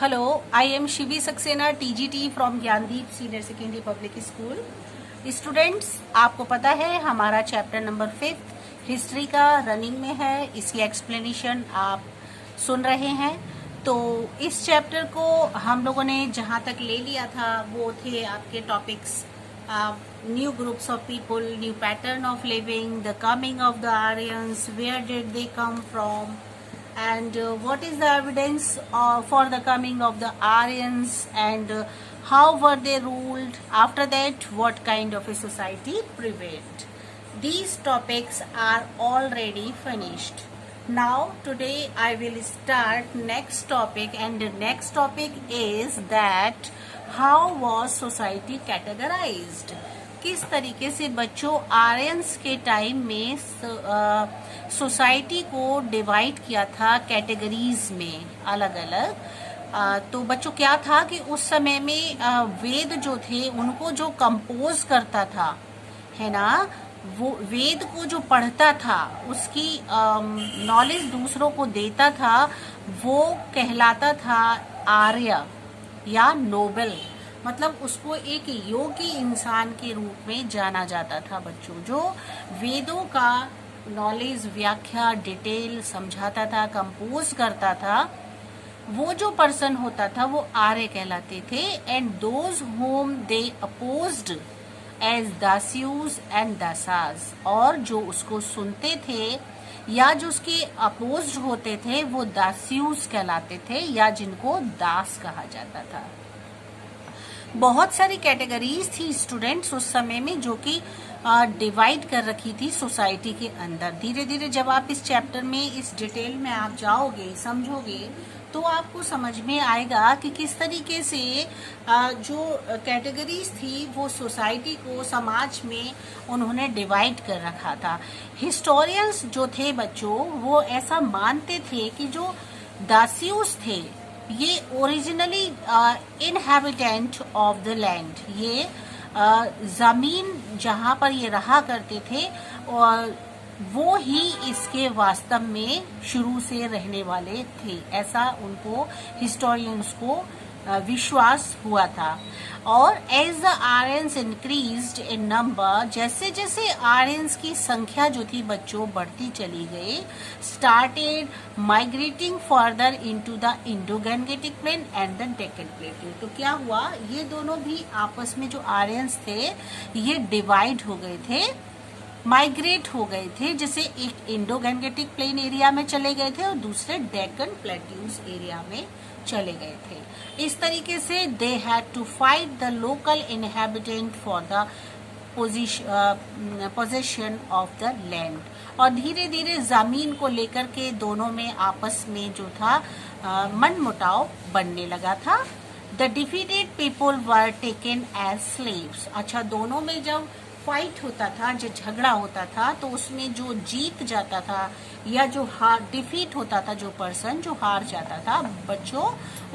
Hello, I am Shivi Saxena, TGT from Gyandeep senior secondary public school. Students, आपको पता है हमारा चैप्टर नंबर 5 हिस्ट्री का रनिंग में है। इसकी एक्सप्लेनेशन आप सुन रहे हैं। तो इस चैप्टर को हम लोगों ने जहाँ तक ले लिया था वो थे आपके topics new groups of people, new pattern of living, the coming of the Aryans, where did they come from, and what is the evidence for the coming of the Aryans, and how were they ruled. After that, what kind of a society prevailed. These topics are already finished. Now today I will start next topic, and the next topic is that how was society categorized. किस तरीके से बच्चों Aryans के time में society को divide किया था categories में अलग अलग। तो बच्चों क्या था कि उस समय में वेद जो थे उनको जो कंपोज करता था, है ना, वो वेद को जो पढ़ता था उसकी नॉलेज दूसरों को देता था, वो कहलाता था आर्य या नोबल। मतलब उसको एक योगी इंसान के रूप में जाना जाता था बच्चों। जो वेदों का नॉलेज, व्याख्या, डिटेल समझाता था, कंपोज करता था, वो जो पर्सन होता था वो आर्य कहलाते थे। And those whom they opposed as Dasyus and Dasas, और जो उसको सुनते थे या जो उसके अपोज्ड होते थे वो दास्यूज कहलाते थे, या जिनको दास कहा जाता था। बहुत सारी कैटेगरीज थी स्टूडेंट्स उस समय में जो कि डिवाइड कर रखी थी सोसाइटी के अंदर। धीरे धीरे जब आप इस चैप्टर में इस डिटेल में आप जाओगे, समझोगे, तो आपको समझ में आएगा कि किस तरीके से जो कैटेगरीज थी वो सोसाइटी को, समाज में उन्होंने डिवाइड कर रखा था। हिस्टोरियंस जो थे बच्चों वो ऐसा मानते थे कि जो दास्यूस थे ये originally inhabitant of the land, ये जमीन जहां पर ये रहा करते थे और वो ही इसके वास्तव में शुरू से रहने वाले थे, ऐसा उनको हिस्टोरियंस को विश्वास हुआ था। और as the Aryans increased in number, जैसे जैसे आर्यंस की संख्या जो थी बच्चों बढ़ती चली गई, started migrating further into the Indo Gangetic plain and the Deccan plateau. तो क्या हुआ, ये दोनों भी आपस में जो आर्यंस थे ये डिवाइड हो गए थे, माइग्रेट हो गए थे। जैसे एक इंडो गैंगेटिक प्लेन एरिया में चले गए थे और दूसरे डेक्कन प्लेट्यूज एरिया में चले गए थे। इस तरीके से they had to fight the local inhabitant for the position of the land. और धीरे धीरे जमीन को लेकर के दोनों में आपस में जो था मनमुटाव बनने लगा था। The defeated people were taken as slaves. अच्छा, दोनों में जब फाइट होता था, जो झगड़ा होता था, तो उसमें जो जीत जाता था या जो डिफीट होता था, जो पर्सन जो हार जाता था बच्चों,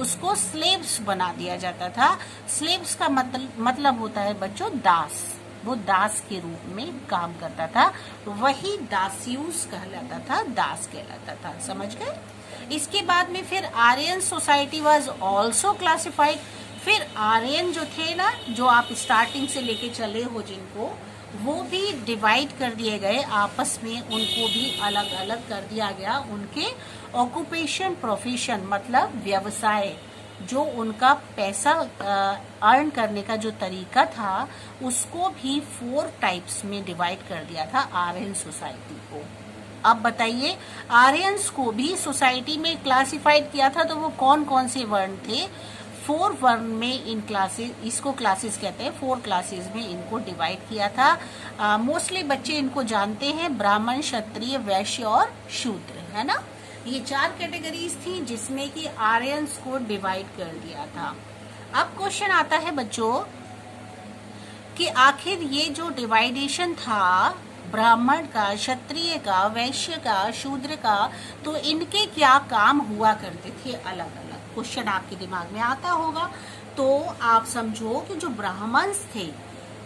उसको स्लेव्स बना दिया जाता था। स्लेव्स का मतलब होता है बच्चों दास। वो दास के रूप में काम करता था, वही दास्यूस कहलाता था, दास कहलाता था। समझ गए? इसके बाद में फिर Aryan society was also classified. फिर आर्यन जो थे ना, जो आप स्टार्टिंग से लेके चले हो जिनको, वो भी डिवाइड कर दिए गए आपस में, उनको भी अलग अलग कर दिया गया। उनके ऑक्यूपेशन, प्रोफेशन मतलब व्यवसाय, जो उनका पैसा अर्न करने का जो तरीका था उसको भी 4 टाइप्स में डिवाइड कर दिया था आर्यन सोसाइटी को। अब बताइए, आर्यंस को भी सोसाइटी में क्लासिफाइड किया था, तो वो कौन कौन से वर्ण थे? 4 वर्ण में इन क्लासेस, इसको क्लासेस कहते हैं, 4 क्लासेस में इनको डिवाइड किया था। मोस्टली बच्चे इनको जानते हैं, ब्राह्मण, क्षत्रिय, वैश्य और शूद्र, है ना। ये 4 कैटेगरीज थी जिसमें कि आर्यंस को डिवाइड कर दिया था। अब क्वेश्चन आता है बच्चों कि आखिर ये जो डिवाइडेशन था ब्राह्मण का, क्षत्रिय का, वैश्य का, शूद्र का, तो इनके क्या काम हुआ करते थे अलग अलग? क्वेश्चन आपके दिमाग में आता होगा। तो आप समझो कि जो ब्राह्मण्स थे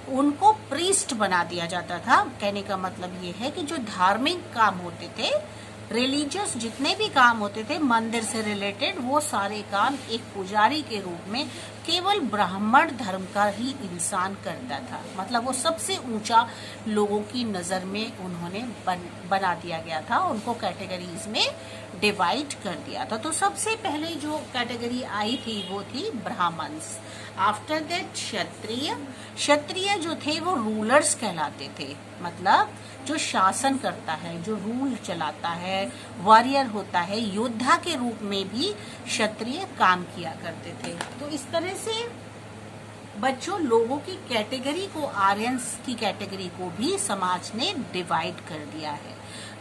उनको प्रीस्ट बना दिया जाता था। कहने का मतलब ये है कि जो धार्मिक काम होते थे रिलीजियस जितने भी काम होते थे मंदिर से रिलेटेड, वो सारे काम एक पुजारी के रूप में केवल ब्राह्मण धर्म का ही इंसान करता था। मतलब वो सबसे ऊंचा लोगों की नजर में उन्होंने बना दिया गया था, उनको कैटेगरीज में डिवाइड कर दिया था। तो सबसे पहले जो कैटेगरी आई थी वो थी ब्राह्मण्स। आफ्टर दैट क्षत्रिय। क्षत्रिय जो थे वो रूलर्स कहलाते थे, मतलब जो शासन करता है, जो रूल चलाता है, वॉरियर होता है, योद्धा के रूप में भी क्षत्रिय काम किया करते थे। तो इस तरह से बच्चों लोगों की कैटेगरी को, आर्यंस की कैटेगरी को भी समाज ने डिवाइड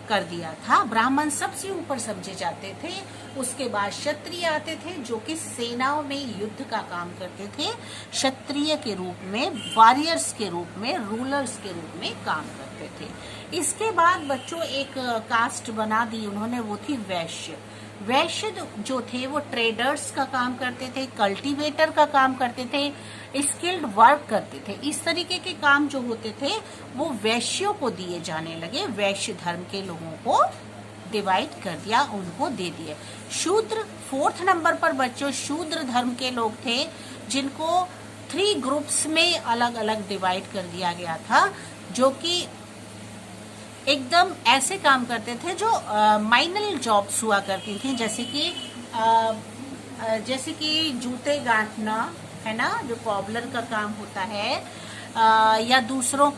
कर दिया था। ब्राह्मण सबसे ऊपर समझे जाते थे, उसके बाद क्षत्रिय आते थे जो कि सेनाओं में युद्ध का काम करते थे, क्षत्रिय के रूप में, वॉरियर्स के रूप में, रूलर्स के रूप में काम करते थे। इसके बाद बच्चों एक कास्ट बना दी उन्होंने, वो थी वैश्य। वैश्य जो थे वो ट्रेडर्स का काम करते थे, कल्टीवेटर का काम करते थे, स्किल्ड वर्क करते थे। इस तरीके के काम जो होते थे वो वैश्यों को दिए जाने लगे। वैश्य धर्म के लोगों को डिवाइड कर दिया, उनको दे दिए। शूद्र 4th नंबर पर बच्चों शूद्र धर्म के लोग थे, जिनको 3 ग्रुप्स में अलग अलग डिवाइड कर दिया गया था, जो कि एकदम ऐसे काम करते थे जो माइनर जॉब्स हुआ करती थी, जैसे कि जूते गांठना है ना, जो कॉबलर का काम होता है, या दूसरों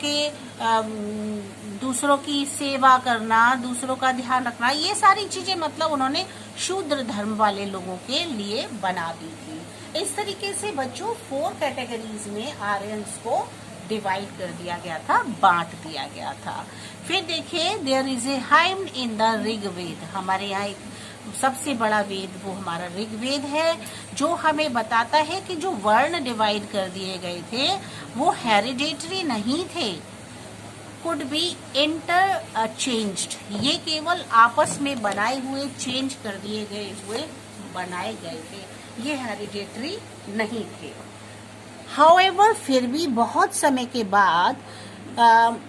की सेवा करना, दूसरों का ध्यान रखना, ये सारी चीजें मतलब उन्होंने शूद्र धर्म वाले लोगों के लिए बना दी थी। इस तरीके से बच्चों 4 कैटेगरीज में आर्यंस को डिवाइड कर दिया गया था, बांट दिया गया था। फिर देखिए there is a hymn in the Rigveda. हमारे यहाँ एक सबसे बड़ा वेद वो हमारा ऋग्वेद है, जो हमें बताता है कि जो वर्ण डिवाइड कर दिए गए थे वो हेरिडेटरी नहीं थे, कुड बी इंटरचेंज्ड। ये केवल आपस में बनाए हुए, चेंज कर दिए गए हुए बनाए गए थे, ये हेरिडेटरी नहीं थे। हाउएवर फिर भी बहुत समय के बाद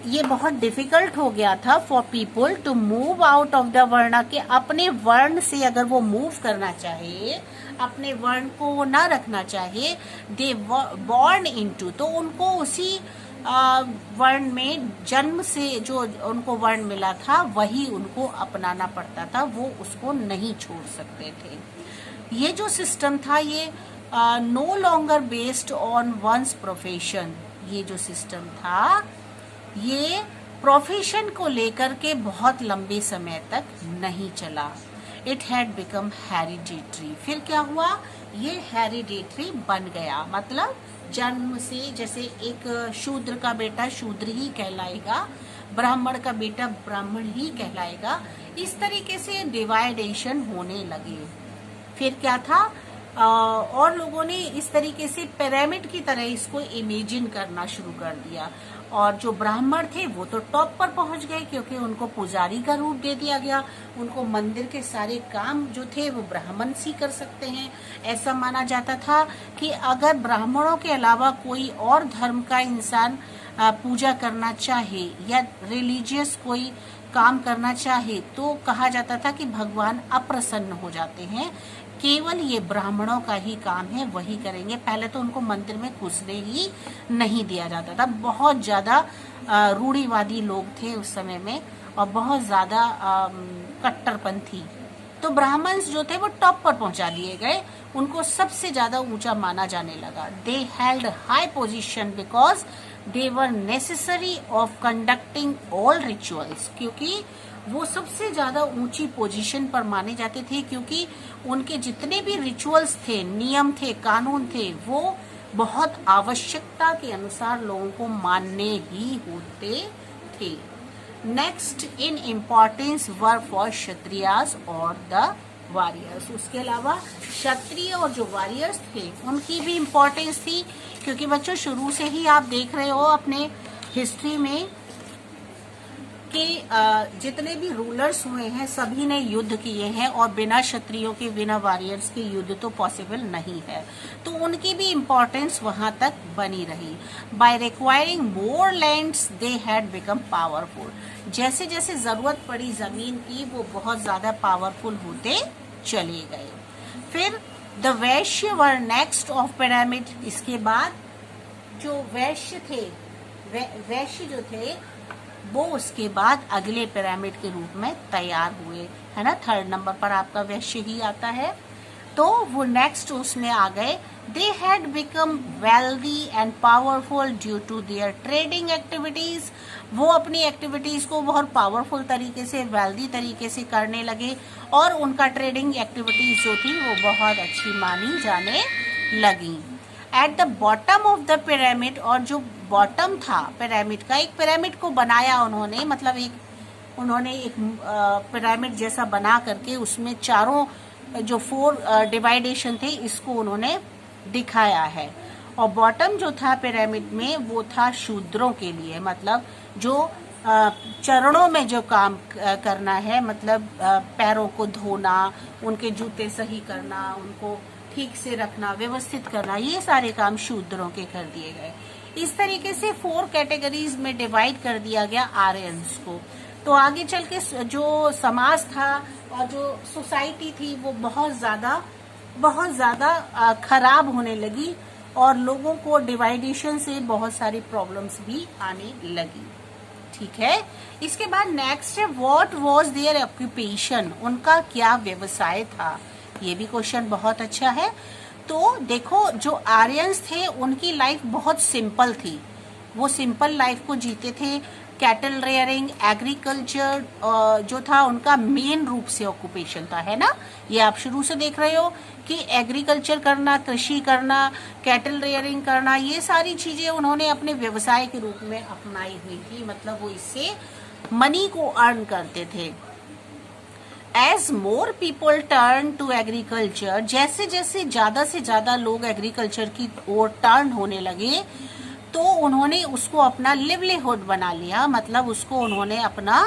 ये बहुत डिफिकल्ट हो गया था for people to move out of the varna, के अपने वर्ण से अगर वो मूव करना चाहे, अपने वर्ण को वो ना रखना चाहे, दे बॉर्न इनटू, तो उनको उसी वर्ण में जन्म से जो उनको वर्ण मिला था वही उनको अपनाना पड़ता था, वो उसको नहीं छोड़ सकते थे। ये जो सिस्टम था ये no longer based on one's profession. ये जो सिस्टम था ये प्रोफेशन को लेकर के बहुत लंबे समय तक नहीं चला। It had become hereditary. फिर क्या हुआ, ये हेरिडेटरी बन गया, मतलब जन्म से, जैसे एक शूद्र का बेटा शूद्र ही कहलाएगा, ब्राह्मण का बेटा ब्राह्मण ही कहलाएगा, इस तरीके से डिवाइडेशन होने लगे। फिर क्या था, और लोगों ने इस तरीके से पिरामिड की तरह इसको इमेजिन करना शुरू कर दिया, और जो ब्राह्मण थे वो तो टॉप पर पहुंच गए क्योंकि उनको पुजारी का रूप दे दिया गया, उनको मंदिर के सारे काम जो थे वो ब्राह्मण ही कर सकते हैं। ऐसा माना जाता था कि अगर ब्राह्मणों के अलावा कोई और धर्म का इंसान पूजा करना चाहे या रिलीजियस कोई काम करना चाहे तो कहा जाता था कि भगवान अप्रसन्न हो जाते हैं, केवल ये ब्राह्मणों का ही काम है, वही करेंगे। पहले तो उनको मंदिर में घुसने ही नहीं दिया जाता था। बहुत ज्यादा रूढ़िवादी लोग थे उस समय में और बहुत ज्यादा कट्टरपंथी। तो ब्राह्मण्स जो थे वो टॉप पर पहुंचा दिए गए, उनको सबसे ज्यादा ऊंचा माना जाने लगा। दे held high position because they were necessary of conducting all rituals, क्योंकि वो सबसे ज्यादा ऊंची पोजीशन पर माने जाते थे, क्योंकि उनके जितने भी रिचुअल्स थे, नियम थे, कानून थे, वो बहुत आवश्यकता के अनुसार लोगों को मानने ही होते थे। Next in importance were for Kshatriyas और द वॉरियर्स। उसके अलावा क्षत्रिय और जो वॉरियर्स थे उनकी भी इम्पोर्टेंस थी, क्योंकि बच्चों शुरू से ही आप देख रहे हो अपने हिस्ट्री में कि जितने भी रूलर्स हुए हैं सभी ने युद्ध किए हैं और बिना क्षत्रियों के, बिना वॉरियर्स के युद्ध तो पॉसिबल नहीं है, तो उनकी भी इम्पोर्टेंस वहां तक बनी रही। By requiring more lands they had become powerful. जैसे जैसे जरूरत पड़ी जमीन की वो बहुत ज्यादा पावरफुल होते चले गए। फिर the Vysya were next of pyramid. इसके बाद जो वैश्य थे, वैश्य जो थे वो उसके बाद अगले पिरामिड के रूप में तैयार हुए, है ना। 3rd नंबर पर आपका वैश्य ही आता है, तो वो नेक्स्ट उसमें आ गए। They had become wealthy and powerful due to their trading activities. वो अपनी एक्टिविटीज को बहुत पावरफुल तरीके से, वेल्दी तरीके से करने लगे और उनका ट्रेडिंग एक्टिविटीज जो थी वो बहुत अच्छी मानी जाने लगी। At the bottom of the pyramid, और जो बॉटम था पिरामिड का, एक पिरामिड को बनाया उन्होंने, मतलब उन्होंने एक पिरामिड जैसा बना करके उसमें चारों जो 4 डिवाइडेशन थे इसको उन्होंने दिखाया है। और बॉटम जो था पिरामिड में वो था शूद्रों के लिए, मतलब जो चरणों में जो काम करना है, मतलब पैरों को धोना, उनके जूते सही करना, उनको ठीक से रखना, व्यवस्थित करना, ये सारे काम शूद्रों के कर दिए गए। इस तरीके से 4 कैटेगरीज में डिवाइड कर दिया गया आर्यंस को। तो आगे चल के जो समाज था और जो सोसाइटी थी वो बहुत ज्यादा खराब होने लगी और लोगों को डिवाइडेशन से बहुत सारी प्रॉब्लम्स भी आने लगी। ठीक है, इसके बाद नेक्स्ट है व्हाट वाज देयर ऑक्यूपेशन। उनका क्या व्यवसाय था, ये भी क्वेश्चन बहुत अच्छा है। तो देखो, जो आर्यंस थे उनकी लाइफ बहुत सिंपल थी, वो सिंपल लाइफ को जीते थे। कैटल रेयरिंग, एग्रीकल्चर जो था उनका मेन रूप से ऑक्यूपेशन था, है ना। ये आप शुरू से देख रहे हो कि एग्रीकल्चर करना, कृषि करना, कैटल रेयरिंग करना, ये सारी चीजें उन्होंने अपने व्यवसाय के रूप में अपनाई हुई थी, मतलब वो इससे मनी को अर्न करते थे। As more people turn to agriculture, जैसे जैसे ज्यादा से ज्यादा लोग एग्रीकल्चर की ओर टर्न होने लगे तो उन्होंने उसको अपना लिवलीहुड बना लिया, मतलब उसको उन्होंने अपना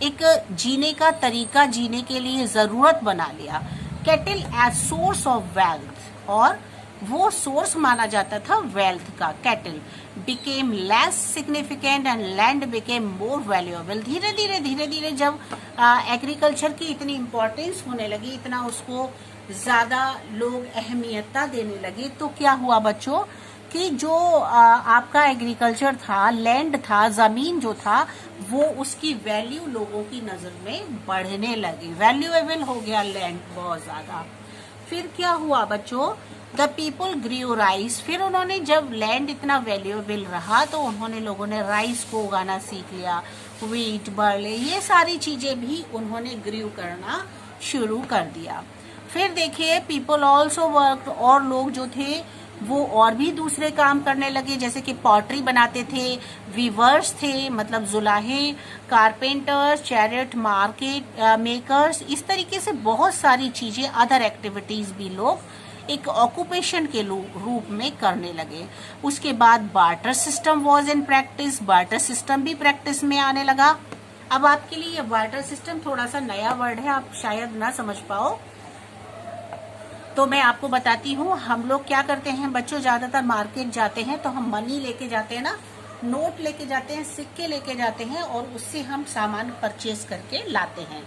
एक जीने का तरीका, जीने के लिए जरूरत बना लिया। Cattle as source of wealth, और वो सोर्स माना जाता था वेल्थ का। Cattle became less significant and land became more valuable. धीरे धीरे जब एग्रीकल्चर की इतनी इम्पोर्टेंस होने लगी, इतना उसको ज्यादा लोग अहमियत देने लगे, तो क्या हुआ बच्चों कि जो आपका एग्रीकल्चर था, लैंड था, जमीन जो था, वो उसकी वैल्यू लोगों की नजर में बढ़ने लगी, वैल्यूएबल हो गया लैंड बहुत ज्यादा। फिर क्या हुआ बच्चों, द पीपल ग्रीव राइस। फिर उन्होंने, जब लैंड इतना वैल्यूएबल रहा तो उन्होंने, लोगों ने राइस को उगाना सीख लिया, व्हीट, बार्ले, ये सारी चीजें भी उन्होंने ग्रीव करना शुरू कर दिया। फिर देखिए, पीपल ऑल्सो वर्क, और लोग जो थे वो और भी दूसरे काम करने लगे, जैसे कि पॉटरी बनाते थे, वीवर्स थे, मतलब जुलाहे, कारपेंटर्स, चैरियट मार्केट मेकर्स, इस तरीके से बहुत सारी चीजें, अदर एक्टिविटीज भी लोग एक ऑक्यूपेशन के रूप में करने लगे। उसके बाद barter system was in practice, barter system भी प्रैक्टिस में आने लगा। अब आपके लिए ये बार्टर सिस्टम थोड़ा सा नया वर्ड है, आप शायद ना समझ पाओ, तो मैं आपको बताती हूँ। हम लोग क्या करते हैं बच्चों, ज्यादातर मार्केट जाते हैं तो हम मनी लेके जाते हैं ना, नोट लेके जाते हैं, सिक्के लेके जाते हैं और उससे हम सामान परचेज करके लाते हैं।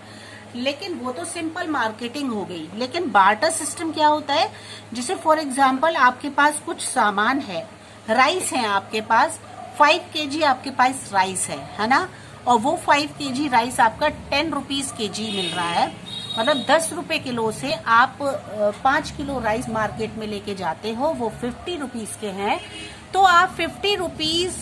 लेकिन वो तो सिंपल मार्केटिंग हो गई। लेकिन बार्टर सिस्टम क्या होता है, जैसे फॉर एग्जाम्पल आपके पास कुछ सामान है, राइस है आपके पास, 5 kg आपके पास राइस है ना, और वो 5 kg राइस आपका 10 रुपीज kg मिल रहा है, मतलब 10 रुपए किलो से आप 5 किलो राइस मार्केट में लेके जाते हो, वो 50 रुपीज के हैं। तो आप 50 रुपीज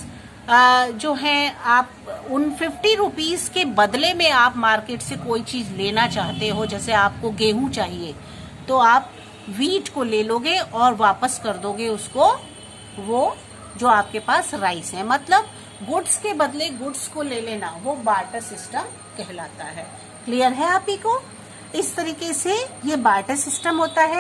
जो है, आप उन 50 रुपीज के बदले में आप मार्केट से कोई चीज लेना चाहते हो, जैसे आपको गेहूं चाहिए तो आप व्हीट को ले लोगे और वापस कर दोगे उसको, वो जो आपके पास राइस है, मतलब गुड्स के बदले गुड्स को ले लेना, वो बार्टर सिस्टम कहलाता है। क्लियर है आप ही को? इस तरीके से ये बार्टर सिस्टम होता है।